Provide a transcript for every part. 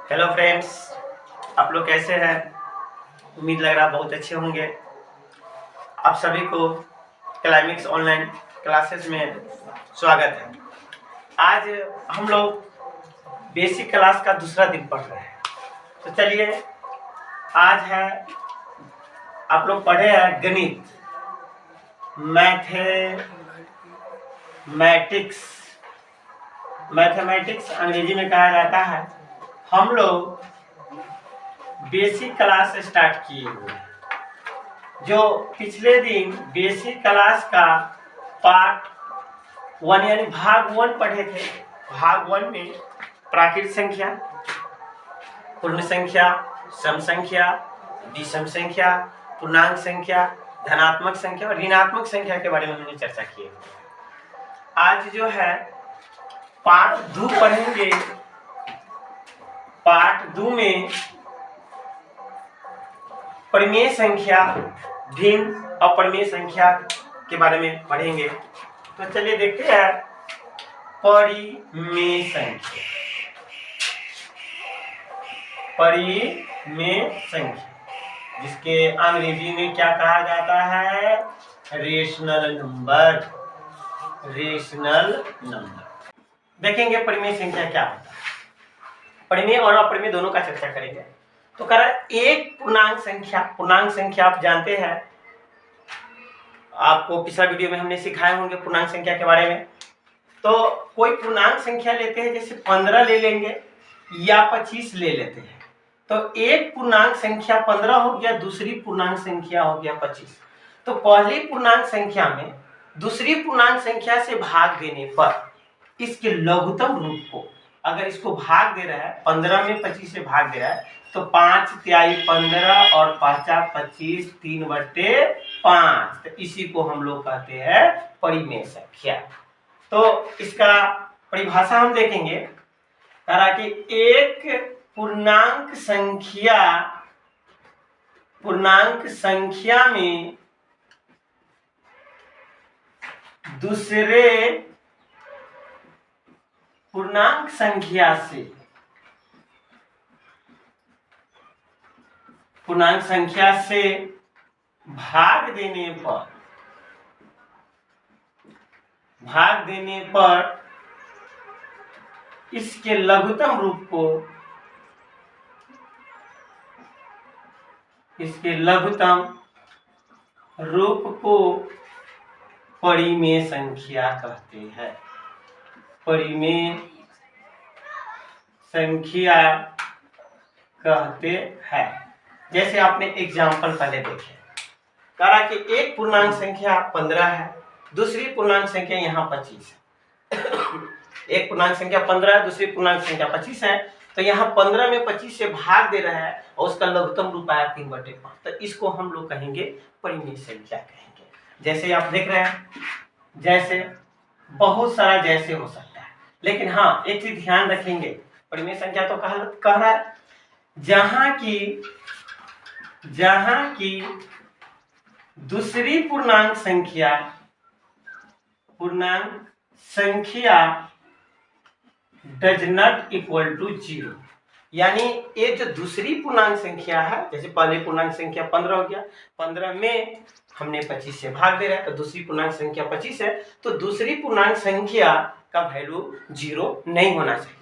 Hello friends, आप लोग कैसे हैं? उम्मीद लग रहा बहुत अच्छे होंगे। आप सभी को क्लाइमेक्स ऑनलाइन क्लासेस में स्वागत है। आज हम लोग बेसिक क्लास का दूसरा दिन पढ़ रहे हैं। तो चलिए, आज है आप लोग पढ़े हैं गणित, मैथमेटिक्स अंग्रेजी में कहा जाता है। हम लोग बेसिक क्लास स्टार्ट किए हुए हैं। जो पिछले दिन बेसिक क्लास का पार्ट 1 यानी भाग 1 पढ़े थे। भाग 1 में प्राकृत संख्या, पूर्ण संख्या, सम संख्या, विषम संख्या, पूर्णांक संख्या, धनात्मक संख्या और ऋणात्मक संख्या के बारे में हमने चर्चा की है। आज जो है पार्ट 2 पढ़ेंगे। पार्ट 2 में परिमेय संख्या, भिन्न अपरिमेय संख्या के बारे में पढ़ेंगे। तो चलिए देखते हैं परिमेय संख्या। परिमेय संख्या जिसके अंग्रेजी में क्या कहा जाता है? Rational number. देखेंगे परिमेय संख्या क्या होता है। परिमेय और अपरिमेय दोनों का चर्चा करेंगे। तो कह रहा है एक पूर्णांक संख्या आप जानते हैं, आपको पिछला वीडियो में हमने सिखाए होंगे पूर्णांक संख्या के बारे में। तो कोई पूर्णांक संख्या लेते हैं, जैसे 15 ले लेंगे या 25 ले लेते हैं। तो एक पूर्णांक संख्या 15 हो गया, दूसरी पूर्णांक संख्या हो गया 25। तो पहली पूर्णांक संख्या में दूसरी पूर्णांक संख्या से भाग देने पर इसके लघुत्तम रूप को, अगर इसको भाग दे रहा है 15 में 25 से भाग दे रहा है, तो 5 तिहाई 15 और 5 25, 3/5। तो इसी को हम लोग कहते हैं परिमेय संख्या। तो इसका परिभाषा हम देखेंगे। कह रहा कि एक पूर्णांक संख्या में दूसरे पूर्णांक संख्या से भाग देने पर इसके लघुत्तम रूप को परिमेय संख्या कहते हैं। परिमेय संख्या कहते हैं। जैसे आपने एग्जाम्पल पहले देखे, कहा कि एक पूर्णांक संख्या 15 है, दूसरी पूर्णांक संख्या यहाँ 25 है। एक पूर्णांक संख्या 15 है, दूसरी पूर्णांक संख्या 25 है। तो यहाँ 15 में 25 से भाग दे रहा है और उसका लघुत्तम रूप आया 3/5। तो इसको हम लोग कहेंगे परिमेय संख्या कहेंगे। जैसे आप देख रहे हैं, जैसे बहुत सारा जैसे हो सकता है, लेकिन हाँ एक चीज ध्यान रखेंगे, परिमेय संख्या तो कह रहा है जहां की दूसरी पूर्णांक संख्या डज नॉट इक्वल टू 0। यानी ये जो दूसरी पूर्णांक संख्या है, जैसे पहली पूर्णांक संख्या 15 हो गया, 15 में हमने 25 से भाग दे रहा है, तो दूसरी पूर्णांक संख्या 25 है। तो दूसरी पूर्णांक संख्या का वैल्यू 0 नहीं होना चाहिए।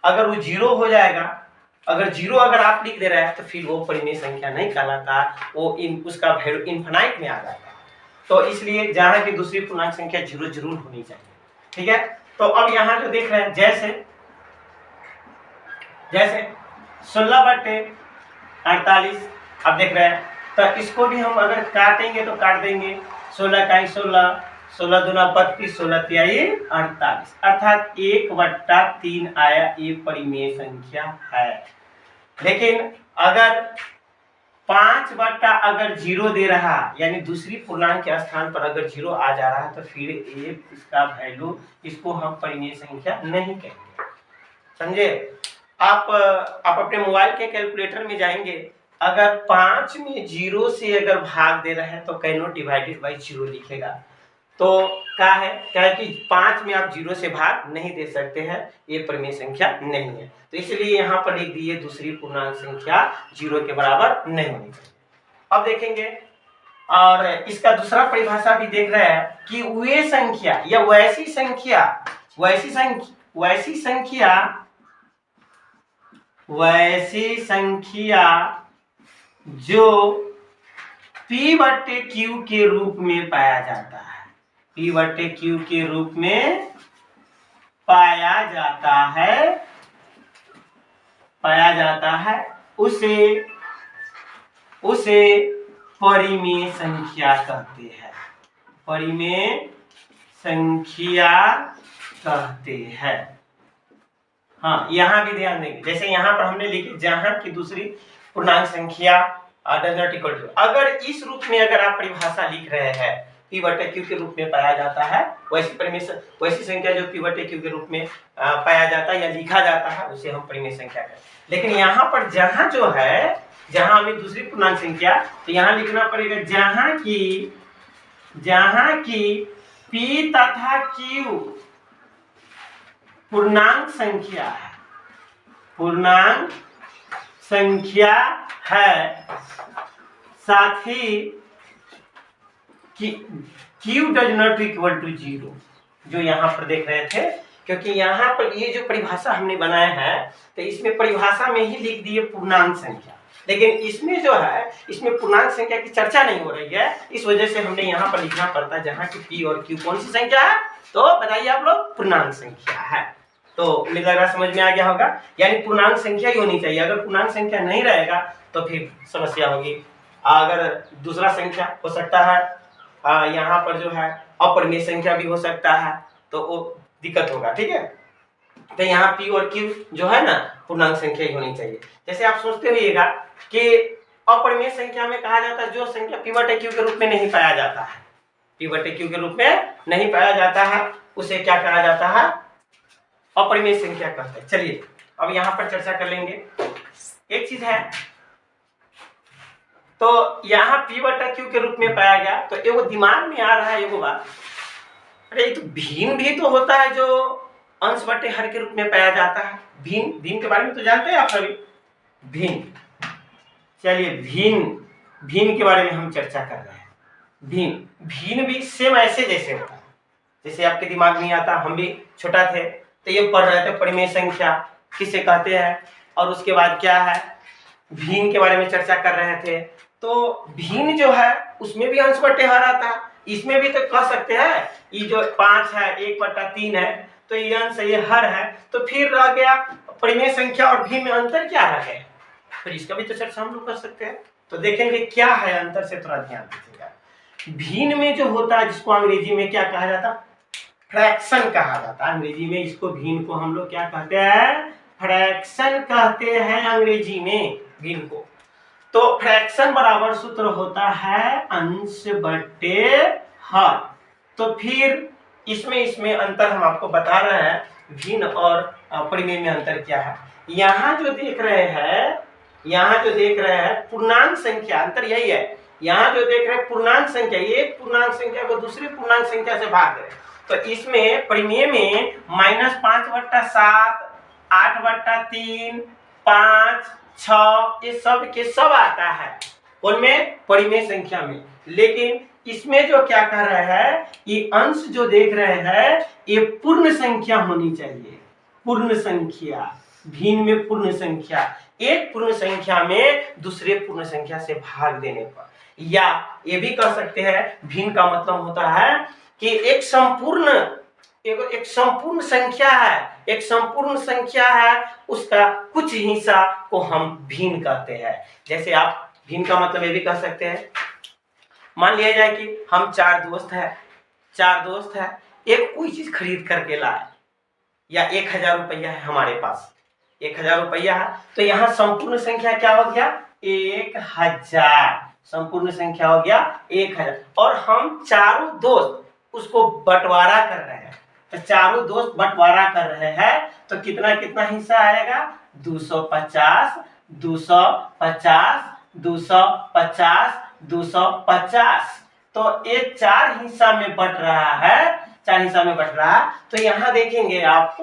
अगर वो 0 हो जाएगा, अगर 0 अगर आप लिख दे रहे हैं, तो फिर वो परिमेय संख्या नहीं कहलाता, वो उसका वैल्यू इनफाइनाइट में आ जाएगा। तो इसलिए जहां की दूसरी पूर्णांक संख्या 0 जरूर होनी चाहिए। ठीक है। तो अब यहाँ जो देख रहे हैं, जैसे 16/48 आप देख रहे हैं, तो इसको भी हम अगर काटेंगे तो काट देंगे। 16 का 16, 16 दूना 32, 16 तिहाई 48, अर्थात 1/3 आया। ये परिमेय संख्या है। लेकिन अगर 5/0 दे रहा, यानी दूसरी पूर्णांक के स्थान पर अगर 0 आ जा रहा है, तो फिर इसका वैल्यू, इसको हम परिमेय संख्या नहीं कहेंगे। समझे? आप अपने मोबाइल के कैलकुलेटर में जाएंगे, अगर 5 में 0 से अगर भाग दे रहे हैं तो कैन नॉट डिवाइडेड बाई 0 लिखेगा। तो क्या है कि 5 में आप 0 से भाग नहीं दे सकते हैं, ये परिमेय संख्या नहीं है। तो इसलिए यहाँ पर लिख दिए दूसरी पूर्णांक संख्या 0 के बराबर नहीं होनी चाहिए। अब देखेंगे और इसका दूसरा परिभाषा भी देख रहे हैं कि वे संख्या या वैसी संख्या जो P/Q के रूप में पाया जाता है, P/Q के रूप में पाया जाता है उसे परिमेय संख्या कहते हैं, परिमेय संख्या कहते हैं। हाँ, यहाँ भी ध्यान देंगे, जैसे यहाँ पर हमने लिखी जहाँ की दूसरी पूर्णांक संख्या डज नॉट इक्वल टू, अगर इस रूप में अगर आप परिभाषा लिख रहे हैं P/Q के रूप में पाया जाता है, वैसी संख्या जो P/Q के रूप में पाया जाता है या लिखा जाता है उसे हम परिमेय संख्या कहते हैं। लेकिन यहाँ पर जहाँ हमें दूसरी पूर्णांक संख्या, तो यहाँ लिखना पड़ेगा जहाँ की P तथा Q पूर्णांक संख्या है, साथ ही Q does not equal to 0, जो यहाँ पर देख रहे थे। क्योंकि यहाँ पर ये जो परिभाषा हमने बनाया है, तो इसमें परिभाषा में ही लिख दिए पूर्णांक संख्या, लेकिन इसमें जो है इसमें पूर्णांक संख्या की चर्चा नहीं हो रही है, इस वजह से हमने यहाँ पर लिखना पड़ता है जहाँ की P और Q कौन सी संख्या है, तो बताइए आप लोग, पूर्णांक संख्या है। तो मुझे लग रहा समझ में आ गया होगा, यानी पूर्णांक संख्या ही होनी चाहिए, अगर पूर्णांक संख्या नहीं रहेगा तो फिर समस्या होगी। अगर दूसरा संख्या हो सकता है, यहाँ पर जो है अपरिमेय संख्या भी हो सकता है, तो वो दिक्कत होगा, ठीक है। तो यहाँ P और Q जो है ना पूर्णांक संख्या ही होनी चाहिए। जैसे आप सोचते होइएगा कि अपरिमेय संख्या में कहा जाता है जो संख्या P/Q के रूप में नहीं पाया जाता है, P/Q के रूप में नहीं पाया जाता है, उसे क्या कहा जाता है, अपरिमेय संख्या कहते हैं। चलिए अब यहाँ पर चर्चा कर लेंगे। एक चीज है, तो यहाँ P/Q के रूप में पाया गया, तो एगो दिमाग में आ रहा है एगो बात, अरे तो भिन्न भी तो होता है जो अंश बटे हर के रूप में पाया जाता है। भिन्न के बारे में तो जानते हैं आप सभी, भिन्न। चलिए भिन्न के बारे में हम चर्चा कर रहे हैं। भिन्न भी सेम ऐसे जैसे होता है, जैसे आपके दिमाग में आता, हम भी छोटा थे तो ये पढ़ रहे थे परिमेय संख्या किसे कहते हैं, और उसके बाद क्या है भिन्न के बारे में चर्चा कर रहे थे। तो भिन्न जो है उसमें भी अंश बटे हर आता है, इसमें भी तो कह सकते हैं ये जो 5 है 1/3 है, तो ये अंश ये हर है, तो फिर रह गया परिमेय संख्या और भिन्न में अंतर क्या है, फिर इसका भी तो चर्चा हम लोग कर सकते हैं। तो देखेंगे क्या है अंतर, से थोड़ा ध्यान दीजिएगा। भिन्न में जो होता है जिसको अंग्रेजी में क्या कहा जाता है, फ्रैक्शन कहा जाता है। अंग्रेजी में इसको भिन्न को हम लोग क्या कहते हैं, फ्रैक्शन कहते हैं अंग्रेजी में भिन्न को। तो फ्रैक्शन बराबर सूत्र होता है अंश बटे हर। तो फिर इसमें अंतर हम आपको बता रहे हैं, भिन्न और परिमेय में अंतर क्या है। यहाँ जो देख रहे हैं पूर्णांक संख्या, अंतर यही है। यहाँ जो देख रहे हैं पूर्णांक संख्या, एक पूर्णांक संख्या को दूसरी पूर्णांक संख्या से भाग रहे, तो इसमें परिमेय में -5/7, 8/3, 5, 6 ये सब के सब आता है उनमें परिमेय संख्या में। लेकिन इसमें जो क्या कह रहे हैं, ये अंश जो देख रहे हैं ये पूर्ण संख्या होनी चाहिए, पूर्ण संख्या। भिन्न में पूर्ण संख्या, एक पूर्ण संख्या में दूसरे पूर्ण संख्या से भाग देने पर, या ये भी कह सकते हैं भिन्न का मतलब होता है कि एक संपूर्ण संख्या है, उसका कुछ हिस्सा को हम भिन्न कहते हैं। जैसे आप भिन्न का मतलब ये भी कह सकते हैं, मान लिया जाए कि हम चार दोस्त हैं, एक कोई चीज खरीद करके लाए, या 1000 रुपया है हमारे पास, 1000 रुपया है, तो यहाँ संपूर्ण संख्या क्या हो गया, 1000, संपूर्ण संख्या हो गया 1000, और हम चारों दोस्त उसको बंटवारा कर रहे हैं, तो चारों दोस्त बंटवारा कर रहे हैं, तो कितना कितना हिस्सा आएगा, 250, 250, 250, 250। तो ये 4 हिस्सा में बट रहा है, 4 हिस्सा में बट रहा है। तो यहाँ देखेंगे आप,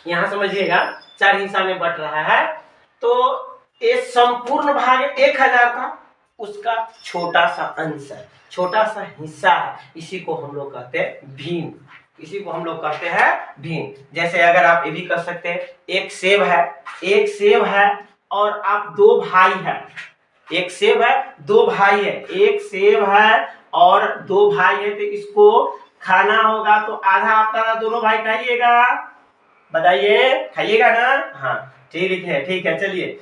यहाँ समझिएगा 4 हिस्सा में बट रहा है। तो ये संपूर्ण भाग 1000 था, उसका छोटा सा अंश है, छोटा सा हिस्सा है, इसी को हम लोग कहते हैं भिन्न, इसी को हम लोग कहते हैं भिन्न। जैसे अगर आप ये भी कर सकते हैं, एक सेब है और आप 2 भाई हैं, एक सेब है 2 भाई है, एक सेब है और 2 भाई है, तो इसको खाना होगा तो आधा आपका दोनों भाई खाइएगा, बताइए खाइएगा ना? हाँ ठीक है चलिए।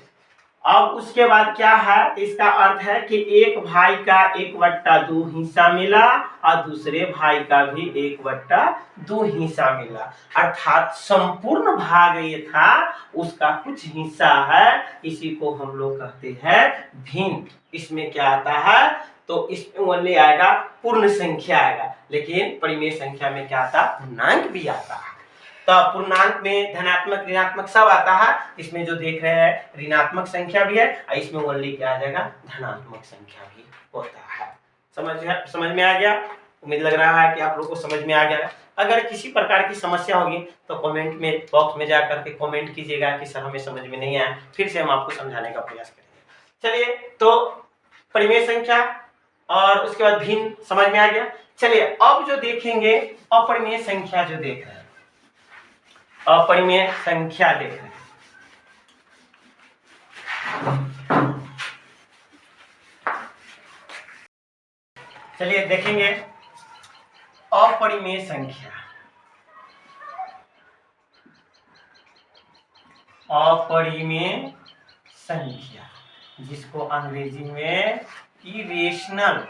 अब उसके बाद क्या है, इसका अर्थ है कि एक भाई का 1/2 हिस्सा मिला और दूसरे भाई का भी 1/2 हिस्सा मिला, अर्थात संपूर्ण भाग ये था, उसका कुछ हिस्सा है, इसी को हम लोग कहते हैं भिन्न। इसमें क्या आता है, तो इसमें ओनली आएगा पूर्ण संख्या आएगा, लेकिन परिमेय संख्या में क्या आता, पूर्णांक भी आता है। तो पूर्णांक में धनात्मक ऋणात्मक सब आता है, इसमें जो देख रहे हैं ऋणात्मक संख्या भी है और इसमें ओनली क्या आ जाएगा, धनात्मक संख्या भी होता है। समझ में आ गया? उम्मीद लग रहा है कि आप लोगों को समझ में आ गया। अगर किसी प्रकार की समस्या होगी तो कमेंट में बॉक्स में जाकर के कमेंट कीजिएगा कि सर हमें समझ में नहीं आया, फिर से हम आपको समझाने का प्रयास करेंगे। चलिए, तो परिमेय संख्या और उसके बाद भिन्न समझ में आ गया। चलिए अब जो देखेंगे अपरिमेय संख्या, जो देख रहे हैं अपरिमेय संख्या देख रहे हैं। चलिए देखेंगे अपरिमेय संख्या। अपरिमेय संख्या जिसको अंग्रेजी में इरेशनल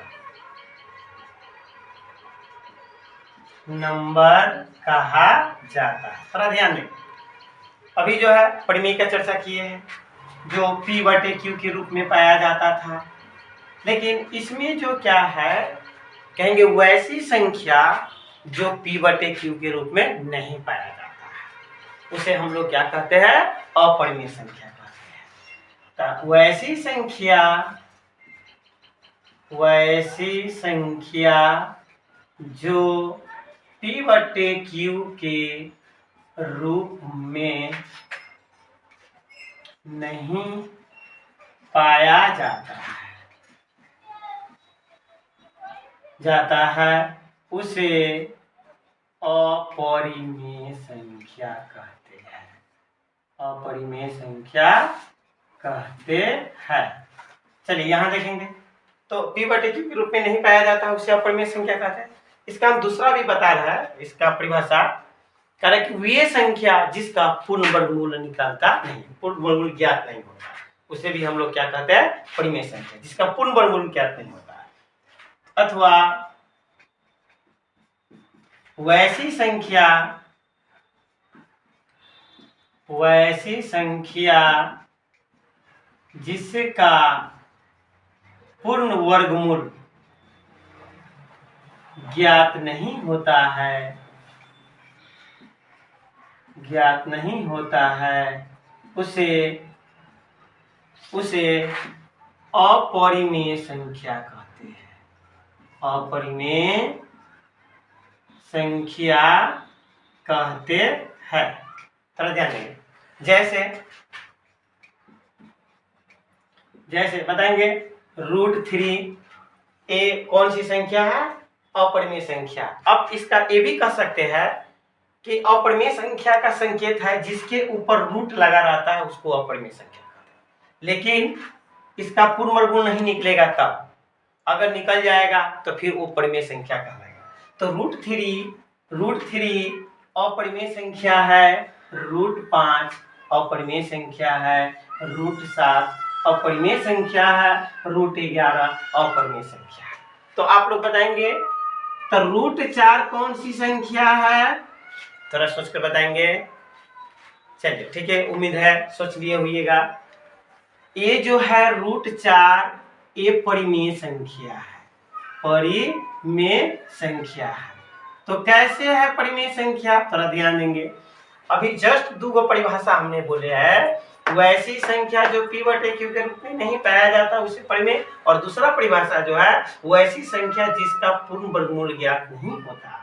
नंबर कहा जाता है। थोड़ा ध्यान दें, अभी जो है परिमेय का चर्चा किए हैं, जो P/Q के रूप में पाया जाता था, लेकिन इसमें जो क्या है कहेंगे, वैसी संख्या जो P/Q के रूप में नहीं पाया जाता है, उसे हम लोग क्या कहते हैं, अपरिमेय संख्या कहते हैं। तो वैसी संख्या जो P/Q के रूप में नहीं पाया जाता है उसे अपरिमेय संख्या कहते हैं। अपरिमेय संख्या कहते हैं। चलिए यहाँ देखेंगे, तो P/Q के रूप में नहीं पाया जाता है उसे अपरिमेय संख्या कहते हैं। इसका हम दूसरा भी बता रहा है, इसका परिभाषा कह रहा है कि वे संख्या जिसका पूर्ण वर्गमूल निकालता नहीं, पूर्ण वर्गमूल ज्ञात नहीं होता, उसे भी हम लोग क्या कहते हैं, परिमेय संख्या, जिसका पूर्ण वर्गमूल ज्ञात नहीं होता है। अथवा वैसी संख्या जिसका पूर्ण वर्गमूल ज्ञात नहीं होता है, उसे अपरिमेय संख्या कहते हैं। अपरिमेय संख्या कहते हैं। थोड़ा ध्यान देंगे, जैसे बताएंगे √3 ये कौन सी संख्या है, अपरिमेय संख्या। अब इसका ये भी कह सकते हैं कि अपरिमेय संख्या का संकेत है जिसके ऊपर रूट लगा रहता है, उसको अपरिमेय संख्या कहते हैं। लेकिन इसका पूर्ण वर्गमूल नहीं निकलेगा, तब अगर निकल जाएगा तो फिर वो परिमेय संख्या कहलाएगा। तो √3 अपरिमेय संख्या है, √5 अपरिमेय संख्या है, √7 अपरिमेय संख्या है, √11 अपरिमेय संख्या है। तो आप लोग बताएंगे तो √4 कौन सी संख्या है, थोड़ा सोच कर बताएंगे। चलिए ठीक है, उम्मीद है सोच लिए होइएगा। ये जो है √4 ये परिमेय संख्या है, परिमेय संख्या है। तो कैसे है परिमेय संख्या, थोड़ा ध्यान देंगे। अभी जस्ट 2 परिभाषा हमने बोले है वैसी संख्या जो p बटे q के रूप में नहीं पाया जाता उसे परिमेय, और दूसरा परिभाषा जो है वैसी संख्या जिसका पूर्ण वर्गमूल ज्ञात नहीं होता।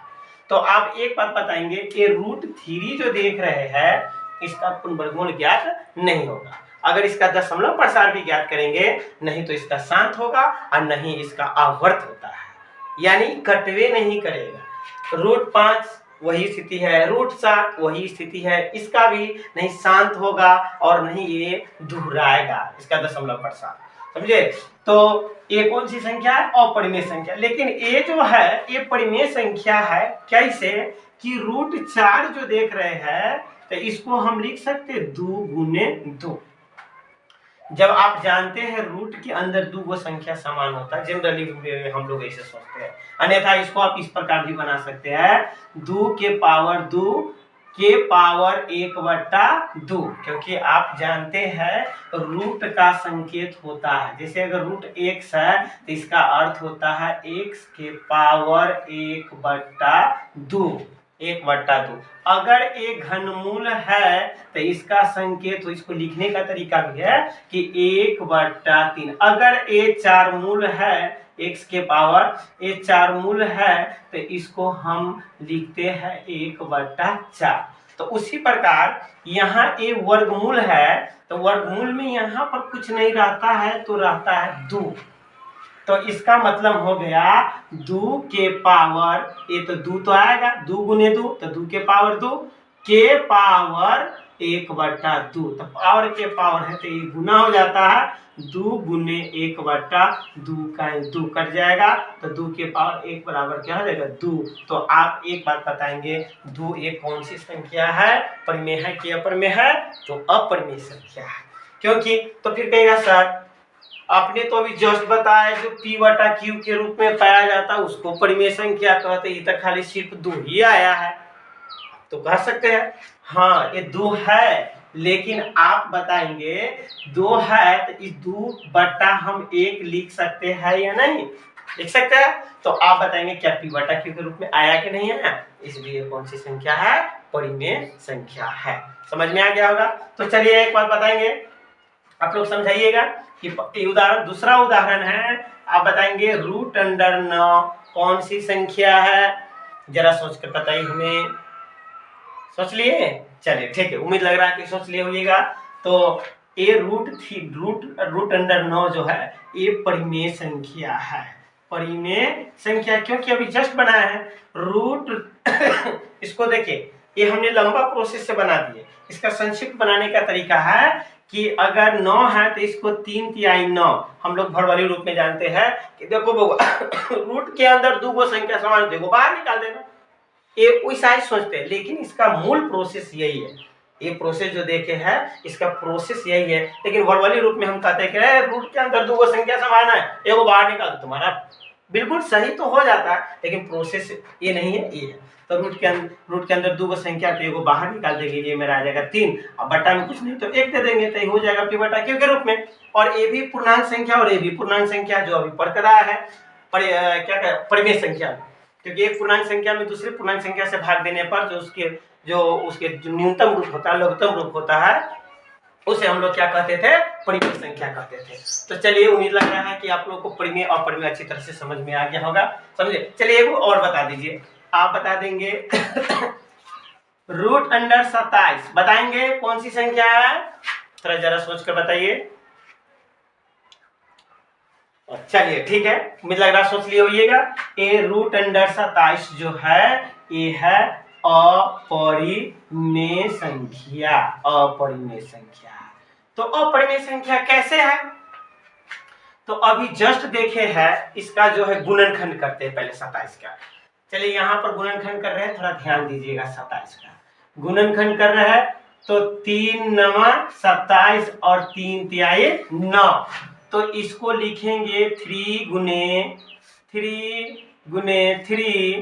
तो आप एक बात बताएंगे कि √3 जो देख रहे हैं इसका पूर्ण वर्गमूल ज्ञात नहीं होगा। अगर इसका दशमलव प्रसार भी ज्ञात करेंगे नहीं तो इसका शांत होगा और नहीं इसका आवर्त होता है, यानी कटवे नहीं करेगा। √5 वही स्थिति है, √7 वही स्थिति है, इसका भी नहीं शांत होगा और नहीं ये दोहराएगा इसका दशमलव प्रसार, समझे। तो ये कौन सी संख्या है? अपरिमेय संख्या। लेकिन ये जो है ये परिमेय संख्या है कैसे कि √4 जो देख रहे हैं तो इसको हम लिख सकते 2 गुने 2। जब आप जानते हैं रूट के अंदर दो गो संख्या समान होता है, जनरली हम लोग ऐसे सोचते हैं, अन्यथा इसको आप इस प्रकार भी बना सकते हैं 2 के पावर 2 के पावर 1/2, क्योंकि आप जानते हैं रूट का संकेत होता है। जैसे अगर रूट x है तो इसका अर्थ होता है x के पावर 1/2, 1/2। अगर एक घनमूल है तो इसका संकेत हो, इसको लिखने का तरीका भी है कि 1/3। अगर ये 4 मूल है, x के पावर ये 4 मूल है तो इसको हम लिखते हैं 1/4। तो उसी प्रकार यहाँ ये वर्गमूल है तो वर्गमूल में यहाँ पर कुछ नहीं रहता है तो रहता है 2। तो इसका मतलब हो गया 2 के पावर, ये तो 2 तो आएगा, 2 गुने 2 तो 2 के पावर 2 के पावर 1/2। तो पावर के पावर है तो ये गुना हो जाता है, 2 गुने 1/2 का 2 कट जाएगा तो 2 के पावर 1 बराबर क्या हो जाएगा 2। तो आप एक बात बताएंगे 2 एक कौन सी संख्या है, परिमेय है कि अपरिमेय है? तो अपरिमेय संख्या है। क्योंकि तो फिर कहेगा सर आपने तो अभी जस्ट बताया जो p बटा q के रूप में पाया जाता उसको परिमेय संख्या कहते, ये तो खाली सिर्फ 2 ही आया है। तो कह सकते हैं हाँ ये 2 है, लेकिन आप बताएंगे 2 है तो इस 2 बटा हम 1 लिख सकते हैं या नहीं लिख सकते हैं? तो आप बताएंगे क्या p बटा q के रूप में आया कि नहीं आया, इसलिए कौन सी संख्या है? परिमेय संख्या है। समझ में आ गया होगा। तो चलिए एक बात बताएंगे, आप लोग समझाइएगा कि उदाहरण, दूसरा उदाहरण है, आप बताएंगे √9 कौन सी संख्या है? जरा सोच कर बताइए हमें। सोच लिए? चलिए ठीक है, उम्मीद लग रहा है कि सोच लिए होइएगा। तो ये √9 जो है ये परिमेय संख्या है। परिमेय संख्या क्योंकि अभी जस्ट बनाया है रूट इसको देखिए ये हमने लंबा प्रोसेस से बना दिए, इसका संक्षिप्त बनाने का तरीका है कि अगर 9 है तो इसको 3 तिहाई 9 हम लोग भरवाली रूप में जानते हैं कि देखो रूट के अंदर दो गो संख्या समान, देखो बाहर निकाल देना, ये वैसा ही सोचते हैं। लेकिन इसका मूल प्रोसेस यही है, ये प्रोसेस जो देखे है इसका प्रोसेस यही है। लेकिन भरवाली रूप में हम कहते हैं कि रूट के अंदर दो गो संख्या समान है, एगो बाहर निकाल, तुम्हारा बिल्कुल सही तो हो जाता है, लेकिन प्रोसेस ये नहीं है, ये है। तो रूट के अंदर दो गो संख्या तो एगो बाहर निकाल देंगे, ये मेरा आ जाएगा 3, अब बटा में कुछ नहीं तो 1 दे देंगे तो ये हो जाएगा p बटा q के रूप में। और ये भी पूर्णांक संख्या और ये भी पूर्णांक संख्या जो अभी पढ़ कर रहा है परिमेय संख्या, क्योंकि एक पूर्णांक संख्या में दूसरी पूर्णांक संख्या से भाग देने पर जो उसके न्यूनतम रूप होता है, लघुत्तम रूप होता है, उसे हम लोग क्या कहते थे? परिमेय संख्या कहते थे। तो चलिए उम्मीद लग रहा है कि आप लोग को परिमेय और अपरिमेय अच्छी तरह से समझ में आ गया होगा, समझे। चलिए एक और बता दीजिए, आप बता देंगे √27 बताएंगे कौन सी संख्या है? थोड़ा जरा सोच कर बताइए। चलिए ठीक है, उम्मीद लग रहा सोच लिए होइएगा। ये √27 जो है ये है अपरिमेय संख्या, अपरिमेय संख्या। तो अपरिमेय संख्या कैसे है? तो अभी जस्ट देखे है इसका जो है गुणनखंड करते हैं पहले 27 का। चलिए यहाँ पर गुणनखंड कर रहे हैं, थोड़ा ध्यान दीजिएगा। 27 का गुणनखंड कर रहे हैं तो 3 9 27 और 3 तिहाई 9, तो इसको लिखेंगे 3 गुने 3।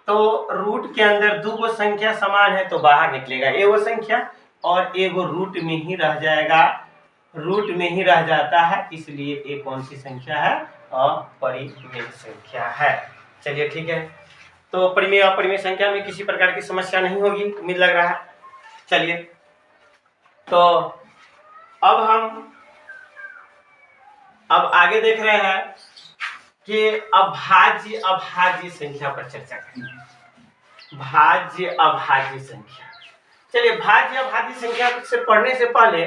तो रूट के अंदर दो गो संख्या समान है तो बाहर निकलेगा एगो संख्या और एगो रूट में ही रह जाएगा, रूट में ही रह जाता है, इसलिए ये कौन सी संख्या है? अपरिमेय संख्या है। चलिए ठीक है, तो परिमेय अपरिमेय संख्या में किसी प्रकार की समस्या नहीं होगी, उम्मीद लग रहा है। चलिए तो अब आगे देख रहे हैं कि अभाज्य अभाज्य संख्या पर चर्चा करेंगे। भाज्य अभाज्य संख्या। चलिए, भाज्य अभाज्य संख्या से पढ़ने से पहले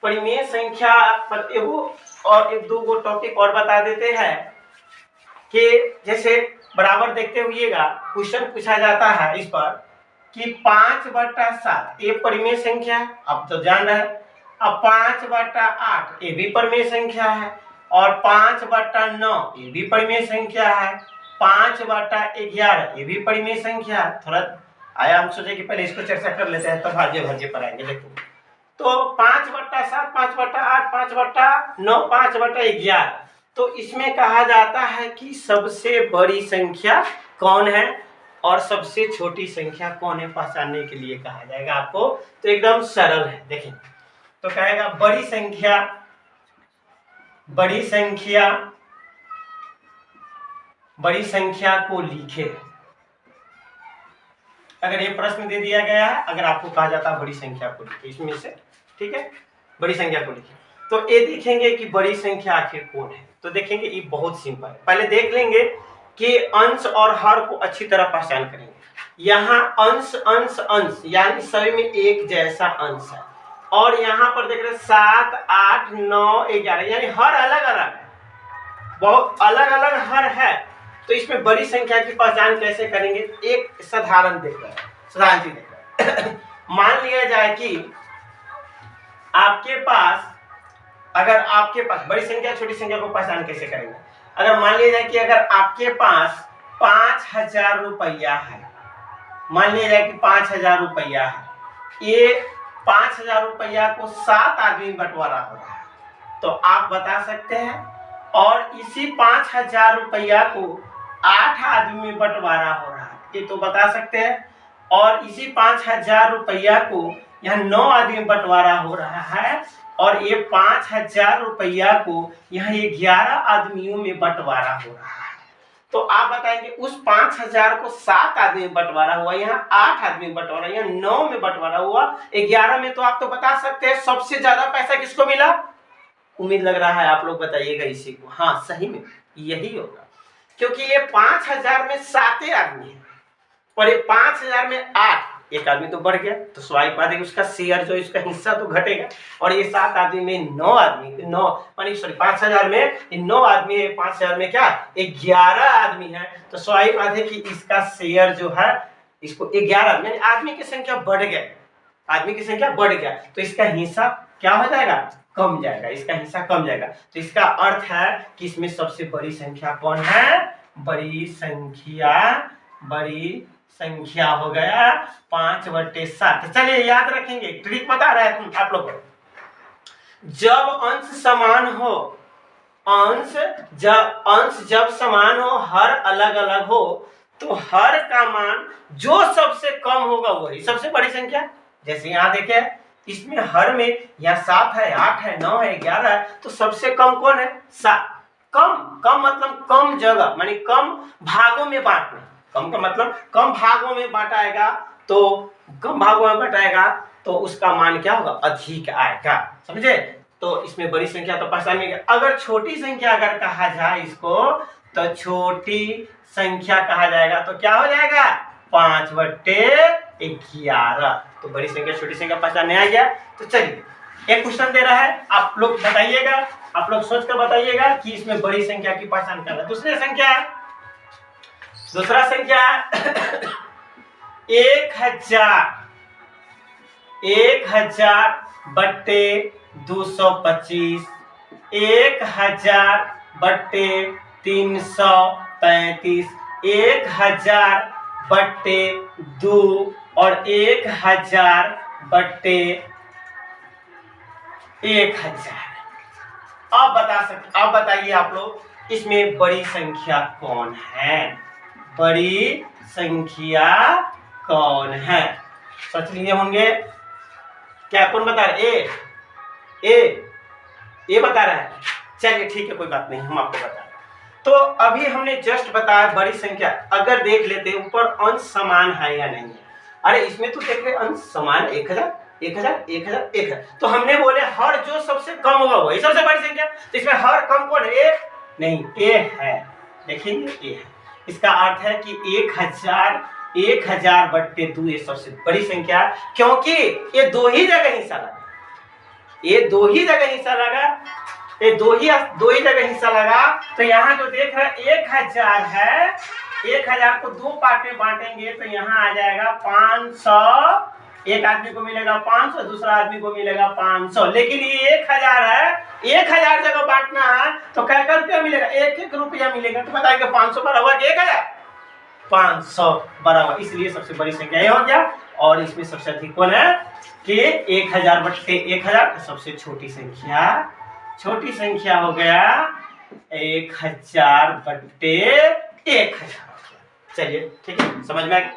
परिमेय संख्या पर एक दो गो टॉपिक और बता देते हैं कि जैसे बराबर देखते हुएगा क्वेश्चन पूछा जाता है इस पर कि 5/7 ये परिमेय संख्या है, अब तो जान रहे हैं। अब 5/8 ये भी परिमेय संख्या है और 5/9 ये भी परिमेय संख्या है, 5/11 ये भी परिमेय संख्या है। थोड़ा आया, हम सोचे कि पहले इसको चर्चा कर लेते हैं, तब भाज्य भाज्य पर आएंगे। लेकिन तो 5/7, 5/8, 5/9, 5/11, तो इसमें कहा जाता है कि सबसे बड़ी संख्या कौन है और सबसे छोटी संख्या कौन है, पहचानने के लिए कहा जाएगा आपको। तो एकदम सरल है, देखें तो कहेगा बड़ी संख्या को लिखे। अगर ये प्रश्न दे दिया गया है, अगर आपको कहा जाता है बड़ी संख्या को लिखे इसमें से, ठीक है, बड़ी संख्या को लिखे, तो ये देखेंगे कि बड़ी संख्या आखिर कौन है। तो देखेंगे ये बहुत सिंपल है। पहले देख लेंगे कि अंश और हर को अच्छी तरह पहचान करेंगे। यहाँ अंश अंश अंश यानी सभी में एक जैसा अंश है, और यहाँ पर देख रहे 7, 8, 9, 11 यानी हर अलग अलग है, बहुत अलग अलग हर है। तो इसमें बड़ी संख्या की पहचान कैसे करेंगे, एक साधारण चीज देख रहे हैं। मान लिया जाए कि आपके पास बड़ी संख्या छोटी संख्या को पहचान कैसे करेंगे। अगर मान लिया जाए कि अगर आपके पास 5,000 रुपया है, मान लिया जाए कि 5,000 रुपया है, ये 5,000 रुपया को 7 आदमी बंटवारा हो रहा है, तो आप बता सकते हैं। और इसी 5,000 रुपया को 8 आदमी में बंटवारा हो रहा है, ये तो बता सकते हैं। और इसी 5,000 रुपया को यहाँ 9 आदमी में बंटवारा हो रहा है, और ये 5,000 रुपया को यहाँ 11 आदमियों में बंटवारा हो रहा है। तो आप बताएंगे उस 5,000 को 7 आदमी में बंटवारा हुआ, यहाँ 8 आदमी में बंटवारा, यहाँ 9 में बंटवारा हुआ, 11 में, तो आप तो बता सकते हैं सबसे ज्यादा पैसा किसको मिला। उम्मीद लग रहा है आप लोग बताइएगा इसी को। हाँ, सही में यही होगा, क्योंकि ये 5,000 में 7 आदमी है और ये 5,000 में 8, एक आदमी तो बढ़ गया, तो स्वाभाविक बात है उसका शेयर जो इसका हिस्सा तो घटेगा। और ये 7 आदमी में 9 आदमी, 5,000 में 9 आदमी है, 5,000 में क्या 11 आदमी है, तो स्वाभाविक बात है कि इसका शेयर जो है इसको 11 आदमी, आदमी की संख्या बढ़ गया, तो इसका हिस्सा क्या हो जाएगा, कम जाएगा, इसका हिस्सा कम जाएगा। तो इसका अर्थ है कि इसमें सबसे बड़ी संख्या कौन है, बड़ी संख्या हो गया 5/7। चलिए याद रखेंगे, ट्रिक बता रहा है आप लोग को। जब अंश समान हो, जब समान हो, हर अलग अलग हो, तो हर का मान जो सबसे कम होगा वही सबसे बड़ी संख्या। जैसे यहाँ देखिए, इसमें हर में यहाँ 7 है, 8 है, 9 है, 11 है, तो सबसे कम कौन है, 7। कम मतलब कम जगह, मानी कम भागों में बांटना। कम का मतलब कम भागों में बांटाएगा, तो उसका मान क्या होगा, अधिक आएगा, समझे। तो इसमें बड़ी संख्या तो पहचान में। अगर छोटी संख्या अगर कहा जाए इसको, तो छोटी संख्या कहा जाएगा, तो क्या हो जाएगा 5/11। तो बड़ी संख्या छोटी संख्या पहचान नहीं आ गया। तो चलिए एक क्वेश्चन दे रहा है, आप लोग बताइएगा, आप लोग सोच कर बताइएगा कि इसमें बड़ी संख्या की पहचान करना। दूसरा संख्या 1,000/225, 1,000/335, 1,000/2 और 1,000/1000। अब बताइए आप लोग इसमें बड़ी संख्या कौन है, बड़ी संख्या कौन है, सोच लिए होंगे। क्या कौन बता रहे, ए बता रहा है। चलिए ठीक है, कोई बात नहीं, हम आपको बता रहे हैं। तो अभी हमने जस्ट बताया बड़ी संख्या। अगर देख लेते हैं ऊपर अंश समान है या नहीं है। अरे इसमें तो देख रहे अंश समान 1,000, 1000 1000 1000। तो हमने बोले हर जो सबसे कम होगा वही सबसे बड़ी संख्या। तो इसमें हर कम कौन है? ए नहीं, ए है, देखेंगे ए है। इसका अर्थ है कि 1000 ये सबसे बड़ी संख्या, क्योंकि ये दो ही जगह हिस्सा लगा, ये दो ही जगह हिस्सा लगा, ये दो ही जगह हिस्सा लगा। तो यहाँ जो देख रहे हैं 1000 है, 1000 को दो पार्ट में बांटेंगे तो यहाँ आ जाएगा 500। एक आदमी को मिलेगा 500, दूसरा आदमी को मिलेगा 500। लेकिन ये 1000 है, 1000 जगह बांटना है तो क्या रुपया मिलेगा? 1 रुपया मिलेगा। तो बताएंगे 500 बराबर 1000, 500 बराबर, इसलिए सबसे बड़ी संख्या ये हो गया। और इसमें सबसे अधिक कौन है कि 1000 सबसे छोटी संख्या हो गया 1000/1000। चलिए ठीक है, समझ में आ गया?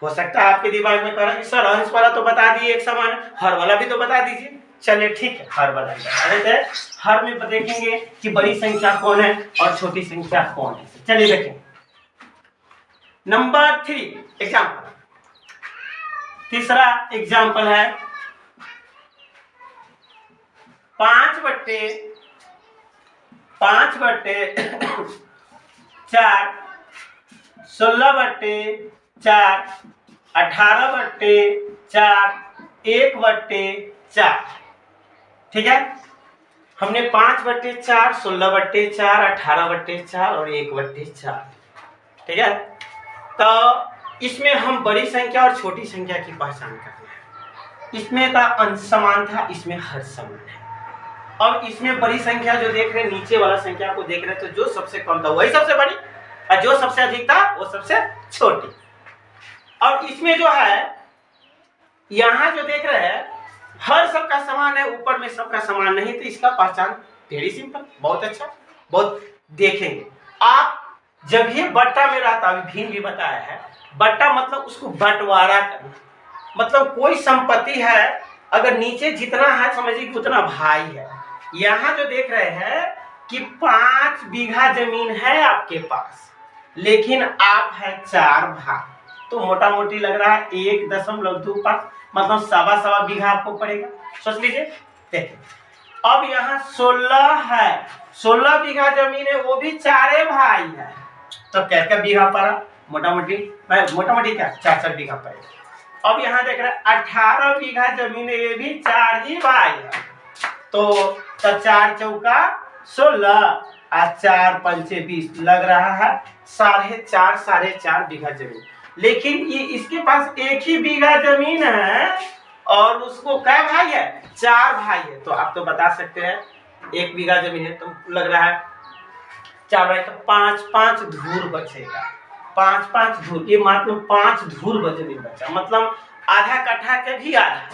हो सकता है आपके दिमाग में करें सर अंश वाला तो बता दिए एक समान, हर वाला भी तो बता दीजिए। चलिए ठीक है, हर बताइए। हर में देखेंगे कि बड़ी संख्या कौन है और छोटी संख्या कौन है। चलिए देखें नंबर 3 एग्जाम्पल। तीसरा एग्जाम्पल है 5/4 16/4 18/4 1/4। ठीक है, हमने 5/4 16/4 18/4 और 1/4। ठीक है, तो इसमें हम बड़ी संख्या और छोटी संख्या की पहचान करना है। इसमें का अंश समान था, इसमें हर समान है। अब इसमें बड़ी संख्या जो देख रहे हैं, नीचे वाला संख्या को देख रहे हैं, तो जो सबसे कम था वही सबसे बड़ी और जो सबसे अधिक था वो सबसे छोटी। और इसमें जो है यहाँ जो देख रहे हैं हर सबका समान है, ऊपर में सबका समान नहीं, तो इसका पहचान वेरी सिंपल, बहुत अच्छा, बहुत देखेंगे आप। जब ये बट्टा में रहता, अभी भिन्न भी बताया है, बट्टा मतलब उसको बंटवारा करना, मतलब कोई संपत्ति है, अगर नीचे जितना है समझिए कि उतना भाई है। यहाँ जो देख रहे हैं कि 5 बीघा जमीन है आपके पास, लेकिन आप है 4 भाई, तो मोटा मोटी लग रहा है 1.25 मतलब सवा बीघा आपको पड़ेगा। सोच लीजिए, देखिए अब यहाँ 16 है, 16 बीघा जमीन है, वो भी 4 भाई है, तो क्या बीघा पड़ा? मोटा मोटी क्या 4 बीघा पड़ेगा। अब यहाँ देख रहे हैं 18 बीघा जमीन है, ये भी 4 ही भाई है, तो 4 चौका 16 और 4 पंचे 20 लग रहा है 4.5 बीघा जमीन। लेकिन ये इसके पास एक ही बीघा जमीन है और उसको क्या भाई है? 4 भाई है। तो आप तो बता सकते हैं 1 बीघा जमीन है तो लग रहा है 4 भाई, तो 5 धूर बचेगा, 5 धूर, ये मात्र 5 धूर जमीन बचा, मतलब आधा कट्ठा के भी आधा।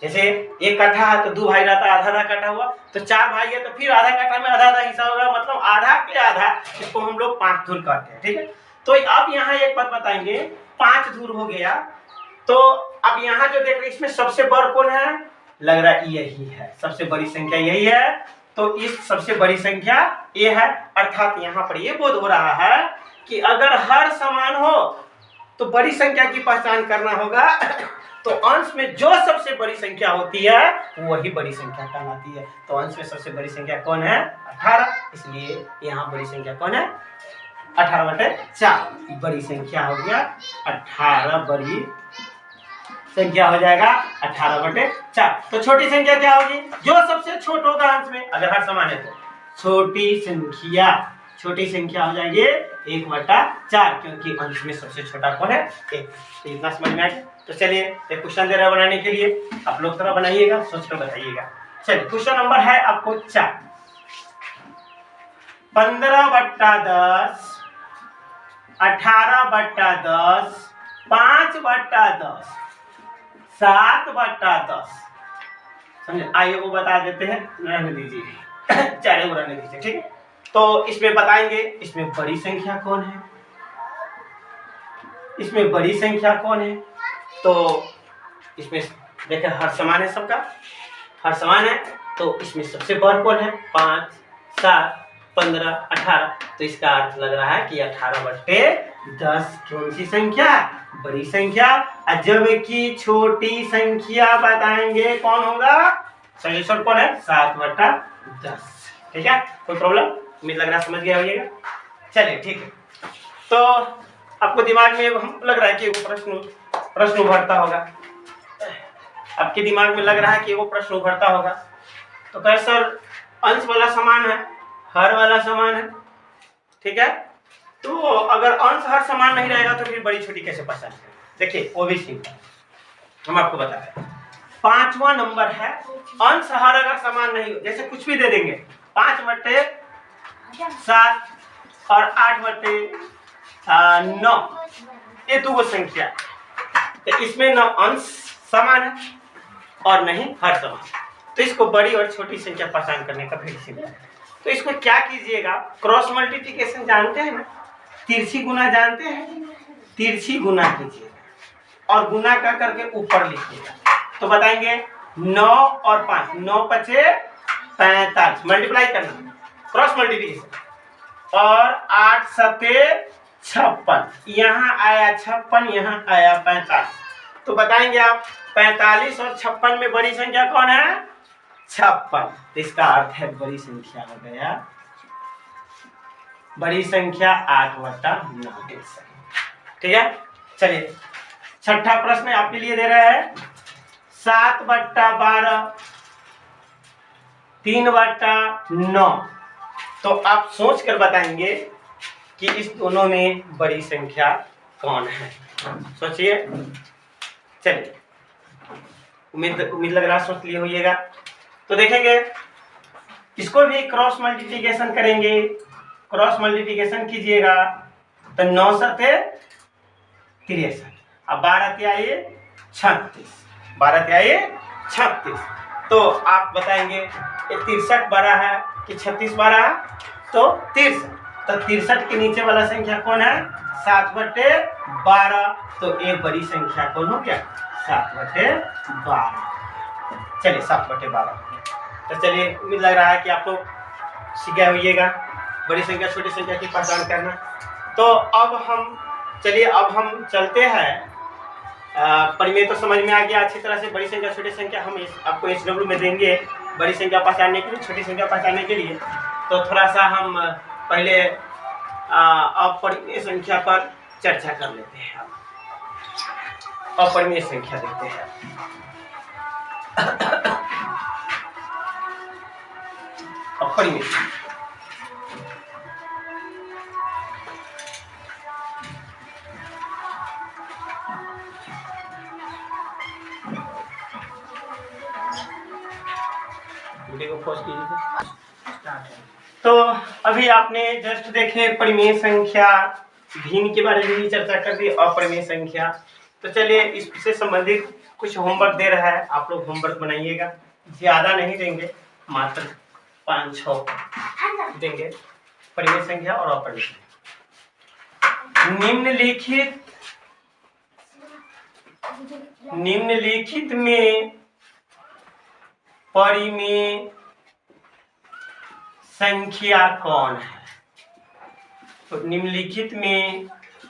जैसे 1 कट्ठा है तो 2 भाई रहता, आधा कट्ठा हुआ, तो 4 भाई है तो फिर आधा कट्ठा में आधा हिस्सा होगा, मतलब आधा के आधा, इसको हम लोग 5 धूर कहते हैं। ठीक है, तो अब यहाँ एक बात बताएंगे, 5 धूर हो गया, तो अब यहाँ जो देख रहे हैं इसमें सबसे बड़ कौन है? लग रहा है यही है, सबसे बड़ी संख्या यही है, तो इस सबसे बड़ी संख्या ये है। अर्थात यहाँ पर ये बोध हो रहा है कि अगर हर समान हो तो बड़ी संख्या की पहचान करना होगा, तो अंश में जो सबसे बड़ी संख्या होती है वही बड़ी संख्या कहलाती है। तो अंश में सबसे बड़ी संख्या कौन है? 18, इसलिए यहाँ बड़ी संख्या कौन है? 18/4 बड़ी संख्या हो गया, 18 बड़ी संख्या हो जाएगा 18/4। तो छोटी संख्या क्या होगी? जो सबसे छोटा होगा अंश में, अगर हर समान है तो छोटी संख्या हो जाएगी 1/4, क्योंकि अंश में सबसे छोटा कौन है? 1। तो इतना समझ में आ गया। तो चलिए एक क्वेश्चन दे रहा बनाने के लिए, आप लोग थोड़ा बनाइएगा, सोच कर बताइएगा। चलिए क्वेश्चन नंबर है आपको 4, 15/10, 18/10, 5/10, 7/10। समझे? आइए वो बता देते हैं, रहने दीजिए 4 रहने दीजिए। ठीक है, तो इसमें बताएंगे इसमें बड़ी संख्या कौन है, इसमें बड़ी संख्या कौन है। तो इसमें देखें हर समान है, सबका हर समान है, तो इसमें सबसे बड़ कौन है? 5, 7, 15, 18। तो इसका अर्थ लग रहा है कि 18/10 कौन सी संख्या? बड़ी संख्या। जबकि छोटी संख्या बताएंगे कौन होगा? सॉल्यूशन कौन है? 7/10। ठीक है, कोई प्रॉब्लम? उम्मीद लग रहा है समझ गया होइएगा। चलिए ठीक है, तो आपको दिमाग में हम लग रहा है कि वो प्रश्न उभरता होगा, आपके दिमाग में लग रहा है कि वो प्रश्न उभरता होगा। तो कहे सर अंश वाला समान है, हर वाला समान है, ठीक है, तो अगर अंश हर समान नहीं रहेगा तो फिर बड़ी छोटी कैसे पहचान करें? देखिए वो भी सिंपल, हम आपको बता रहे हैं। 5वां नंबर है, अंश हर अगर समान नहीं हो, जैसे कुछ भी दे देंगे 5/7 और 8/9, ये दो संख्या, तो इसमें न अंश समान है और नहीं हर समान, तो इसको बड़ी और छोटी संख्या पहचान करने का वेरी सिंपल है। तो इसको क्या कीजिएगा, क्रॉस मल्टीप्लिकेशन जानते हैं ना, तिरछी गुना जानते हैं, तिरछी गुना कीजिएगा और गुना कर करके ऊपर लिखिएगा। तो बताएंगे 9 और 5, 9 × 5 = 45, मल्टीप्लाई करना, क्रॉस मल्टीप्लिकेशन, और 8 × 7 = 56, यहाँ आया 56, यहाँ आया 45। तो बताएंगे आप 45 और 56 में बड़ी संख्या कौन है? 56। तो इसका अर्थ है बड़ी संख्या हो गया, बड़ी संख्या 8/9। ठीक है, चलिए छठा प्रश्न आपके लिए दे रहे हैं 7/12, 3/9। तो आप सोच कर बताएंगे कि इस दोनों में बड़ी संख्या कौन है, सोचिए। चलिए, उम्मीद लग रहा सोच लिए होइएगा। तो देखेंगे इसको भी क्रॉस मल्टीप्लिकेशन करेंगे, क्रॉस मल्टीप्लिकेशन कीजिएगा तो 9 × 7 = 63, अब 12 × 36, 12 × 36। तो आप बताएंगे ये 63 बड़ा है कि 36 बड़ा है? तो 63, तो 63 के नीचे वाला संख्या कौन है? 7/12। तो एक बड़ी संख्या कौन हो गया? 7/12। चलिए 7/12। तो चलिए उम्मीद लग रहा है कि आप लोग सीख गए होइएगा बड़ी संख्या छोटी संख्या की पहचान करना। तो अब हम चलते हैं, परिमेय तो समझ में आ गया अच्छी तरह से। बड़ी संख्या छोटी संख्या हम आपको SW में देंगे बड़ी संख्या पहचानने के लिए, छोटी संख्या पहचानने के लिए। तो थोड़ा सा हम पहले अपरिमेय संख्या पर चर्चा कर लेते हैं। अपरिमेय संख्या देखते हैं। अपरिमेय वीडियो को पॉज कीजिए। तो अभी आपने जस्ट देखे परिमेय संख्या, भिन्न के बारे में भी चर्चा कर दी, अपरिमेय संख्या। तो चलिए इससे संबंधित कुछ होमवर्क दे रहा है, आप लोग होमवर्क बनाइएगा, ज्यादा नहीं देंगे, मात्र 5-6 देंगे, परिमेय संख्या और अपरिमेय संख्या। निम्नलिखित में परिमेय संख्या कौन है? तो निम्नलिखित में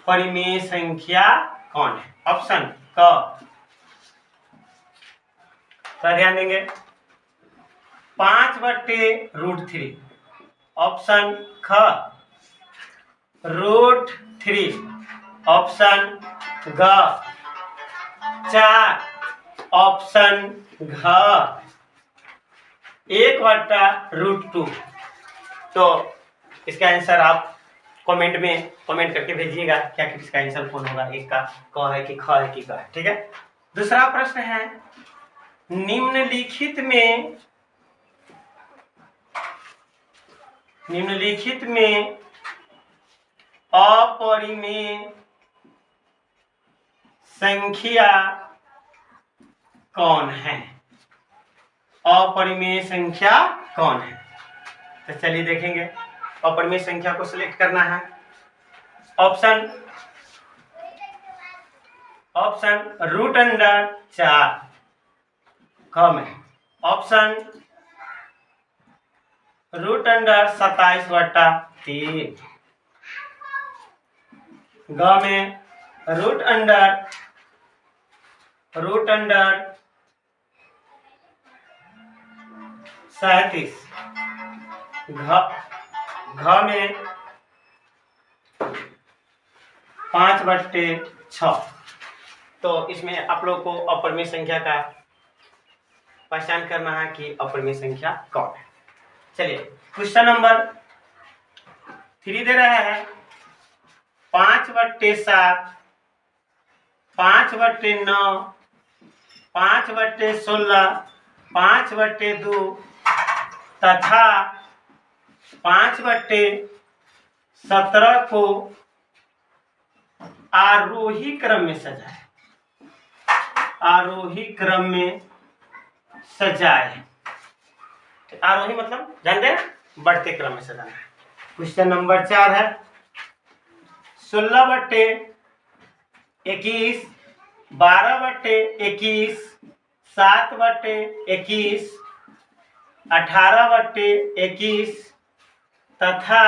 परिमेय संख्या कौन है? ऑप्शन क, ध्यान देंगे, 5/√3। ऑप्शन ख, √3। ऑप्शन ग, 4। ऑप्शन घ, 1/√2। तो इसका आंसर आप कमेंट करके भेजिएगा क्या इसका आंसर कौन होगा, एक का क है कि ख है कि ग है। ठीक है, दूसरा प्रश्न है, निम्नलिखित में अपरिमेय संख्या कौन है? अपरिमेय संख्या कौन है? तो चलिए देखेंगे, अपरिमेय संख्या को सिलेक्ट करना है। ऑप्शन √4 कम है। Option root under 27/3। ग में रूट अंडर 37। घ में 5/6। तो इसमें आप लोग को अपरिमेय संख्या का पहचान करना है कि अपरिमेय संख्या कौन है। चलिए क्वेश्चन नंबर 3 दे रहा है 5/7, 5/9, 5/16, 5/2 तथा 5/17 को आरोही क्रम में सजाए। आरोही क्रम में सजाए। आरोही मतलब जानते हैं, बढ़ते क्रम में सजाना है। क्वेश्चन नंबर 4 है 16/21, 12/21, 7/21, 18/21 तथा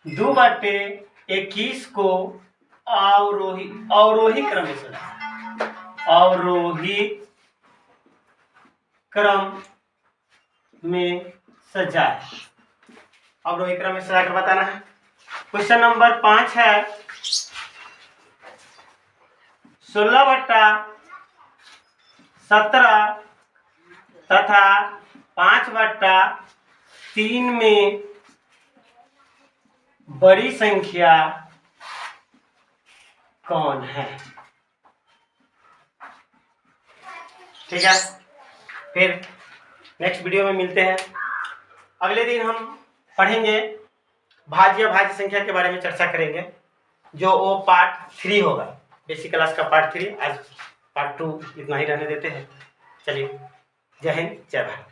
2/21 को अवरोही क्रम में सजाए। अवरोही क्रम में सजाए। अवरोही क्रम में सजा कर बताना है। क्वेश्चन नंबर 5 है 16/17 तथा 5/3 में बड़ी संख्या कौन है। ठीक है, फिर नेक्स्ट वीडियो में मिलते हैं। अगले दिन हम पढ़ेंगे भाज्य भाज्य संख्या के बारे में चर्चा करेंगे, जो वो पार्ट 3 होगा। बेसिक क्लास का पार्ट 3, आज पार्ट 2 इतना ही रहने देते हैं। चलिए, जय हिंद, जय भारत।